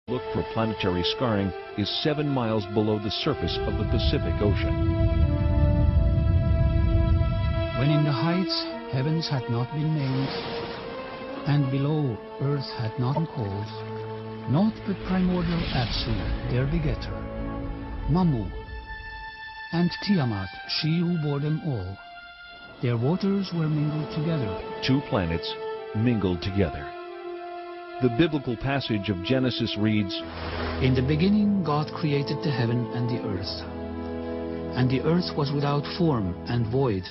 Look for planetary scarring is 7 miles below the surface of the Pacific Ocean. When in the heights heavens had not been named, and below earth had not been called, naught but primordial Apsu, their begetter, Mamu, and Tiamat, she who bore them all. Their waters were mingled together. 2 planets mingled together. The biblical passage of Genesis reads, In the beginning God created the heaven and the earth. And the earth was without form and void,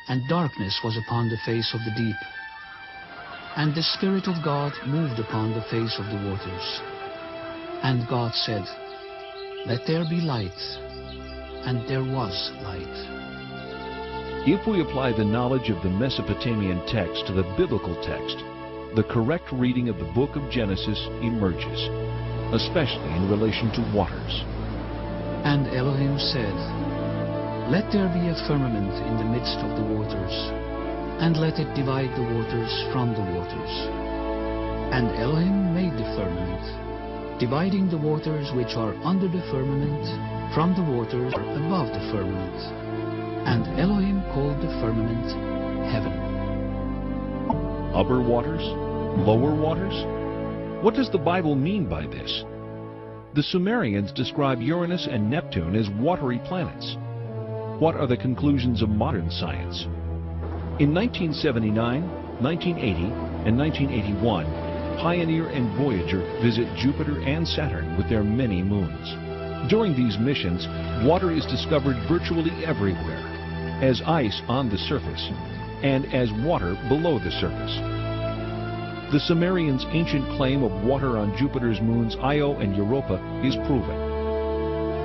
and darkness was upon the face of the deep. And the Spirit of God moved upon the face of the waters. And God said, Let there be light. And there was light. If we apply the knowledge of the Mesopotamian text to the biblical text, the correct reading of the book of Genesis emerges, especially in relation to waters. And Elohim said, Let there be a firmament in the midst of the waters, and let it divide the waters from the waters. And Elohim made the firmament, dividing the waters which are under the firmament from the waters above the firmament. And Elohim called the firmament heaven. Upper waters? Lower waters? What does the Bible mean by this? The Sumerians describe Uranus and Neptune as watery planets. What are the conclusions of modern science? In 1979, 1980, and 1981, Pioneer and Voyager visit Jupiter and Saturn with their many moons. During these missions, water is discovered virtually everywhere, as ice on the surface, and as water below the surface. The Sumerians' ancient claim of water on Jupiter's moons Io and Europa is proven.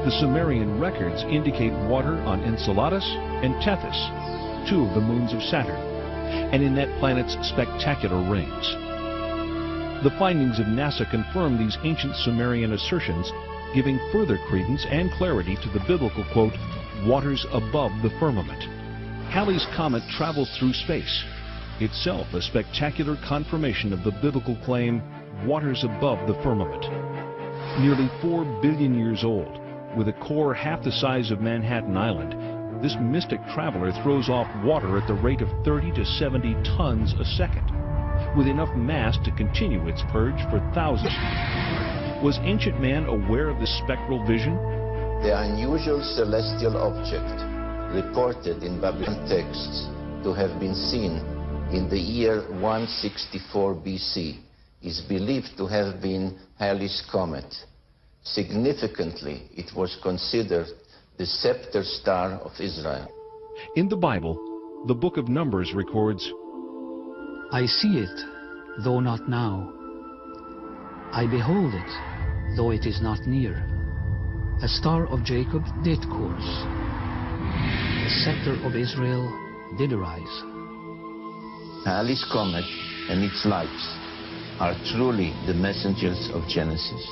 The Sumerian records indicate water on Enceladus and Tethys, 2 of the moons of Saturn, and in that planet's spectacular rings. The findings of NASA confirm these ancient Sumerian assertions, giving further credence and clarity to the biblical quote, waters above the firmament. Halley's Comet travels through space, itself a spectacular confirmation of the biblical claim, waters above the firmament. Nearly 4 billion years old, with a core half the size of Manhattan Island, this mystic traveler throws off water at the rate of 30 to 70 tons a second, with enough mass to continue its purge for thousands. Was ancient man aware of this spectral vision? The unusual celestial object, reported in Babylonian texts to have been seen in the year 164 BC, is believed to have been Halley's Comet. Significantly, it was considered the scepter star of Israel. In the Bible, the book of Numbers records, I see it, though not now. I behold it, though it is not near. A star of Jacob did course. The scepter of Israel did arise. Halley's Comet and its lights are truly the messengers of Genesis.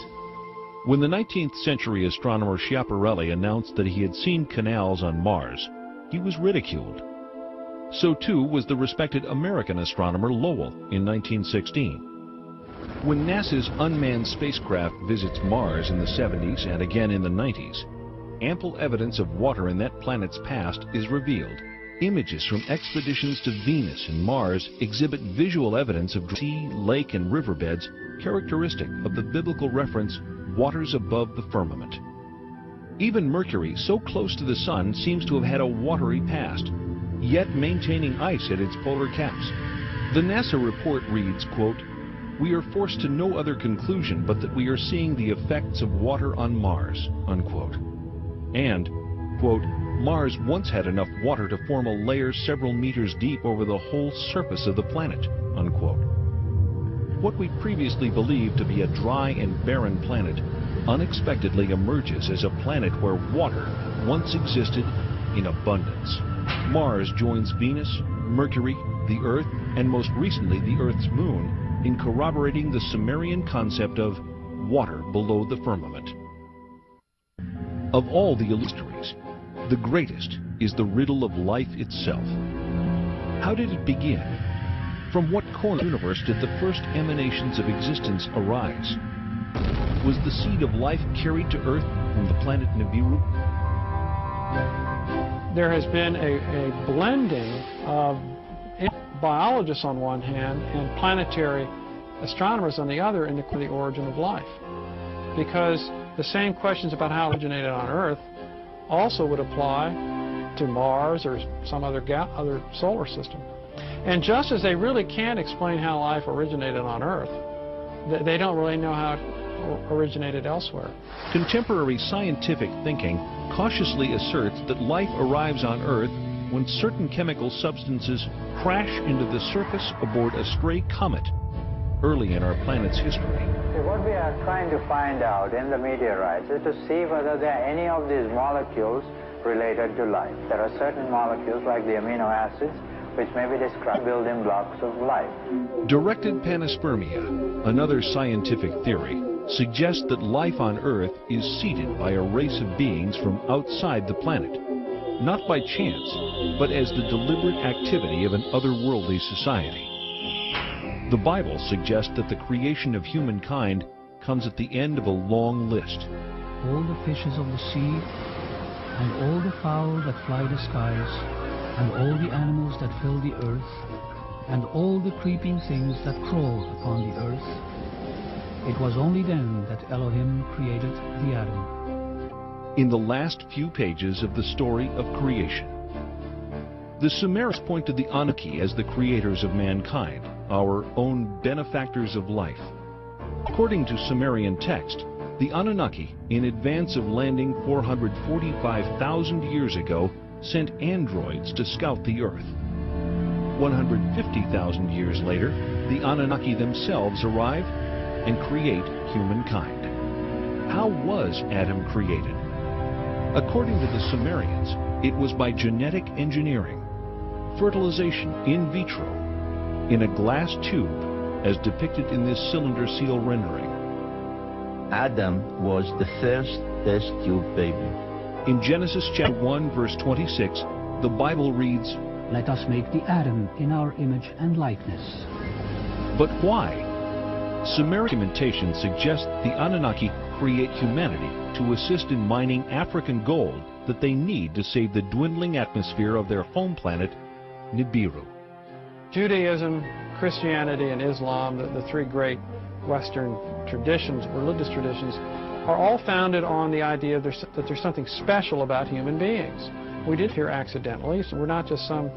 When the 19th century astronomer Schiaparelli announced that he had seen canals on Mars, he was ridiculed. So too was the respected American astronomer Lowell in 1916. When NASA's unmanned spacecraft visits Mars in the 70s and again in the 90s, ample evidence of water in that planet's past is revealed. Images from expeditions to Venus and Mars exhibit visual evidence of sea, lake, and riverbeds characteristic of the biblical reference, waters above the firmament. Even Mercury, so close to the Sun, seems to have had a watery past, yet maintaining ice at its polar caps. The NASA report reads, quote, we are forced to no other conclusion but that we are seeing the effects of water on Mars, unquote. And, quote, Mars once had enough water to form a layer several meters deep over the whole surface of the planet, unquote. What we previously believed to be a dry and barren planet unexpectedly emerges as a planet where water once existed in abundance. Mars joins Venus, Mercury, the Earth, and most recently the Earth's moon in corroborating the Sumerian concept of water below the firmament. Of all the mysteries, the greatest is the riddle of life itself. How did it begin? From what corner of the universe did the first emanations of existence arise? Was the seed of life carried to Earth from the planet Nibiru? There has been a blending of biologists on one hand and planetary astronomers on the other in the origin of life. Because the same questions about how it originated on Earth also would apply to Mars or some other solar system. And just as they really can't explain how life originated on Earth, they don't really know how it originated elsewhere. Contemporary scientific thinking cautiously asserts that life arrives on Earth when certain chemical substances crash into the surface aboard a stray comet early in our planet's history. What we are trying to find out in the meteorites is to see whether there are any of these molecules related to life. There are certain molecules like the amino acids which may be described as building blocks of life. Directed panspermia, another scientific theory, suggests that life on Earth is seeded by a race of beings from outside the planet, not by chance, but as the deliberate activity of an otherworldly society. The Bible suggests that the creation of humankind comes at the end of a long list. All the fishes of the sea, and all the fowl that fly the skies, and all the animals that fill the earth, and all the creeping things that crawl upon the earth. It was only then that Elohim created the Adam. In the last few pages of the story of creation, the Sumerians point to the Anunnaki as the creators of mankind, our own benefactors of life. According to Sumerian text, the Anunnaki, in advance of landing 445,000 years ago, sent androids to scout the Earth. 150,000 years later, the Anunnaki themselves arrive and create humankind. How was Adam created? According to the Sumerians, it was by genetic engineering, fertilization in vitro, in a glass tube, as depicted in this cylinder seal rendering. Adam was the first test tube baby. In Genesis chapter 1, verse 26, the Bible reads, Let us make the Adam in our image and likeness. But why? Sumerian documentation suggests the Anunnaki create humanity to assist in mining African gold that they need to save the dwindling atmosphere of their home planet, Nibiru. Judaism, Christianity, and Islam, the three great Western traditions, religious traditions, are all founded on the idea that there's something special about human beings. We did here accidentally, so we're not just some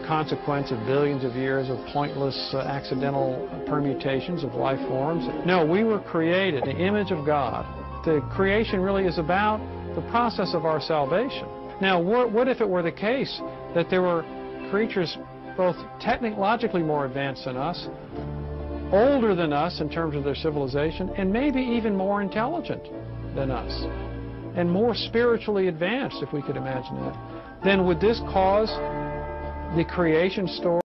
consequence of billions of years of pointless accidental permutations of life forms. No, we were created in the image of God. The creation really is about the process of our salvation. Now, what if it were the case that there were creatures both technologically more advanced than us, older than us in terms of their civilization, and maybe even more intelligent than us, and more spiritually advanced, if we could imagine that? Then would this cause the creation story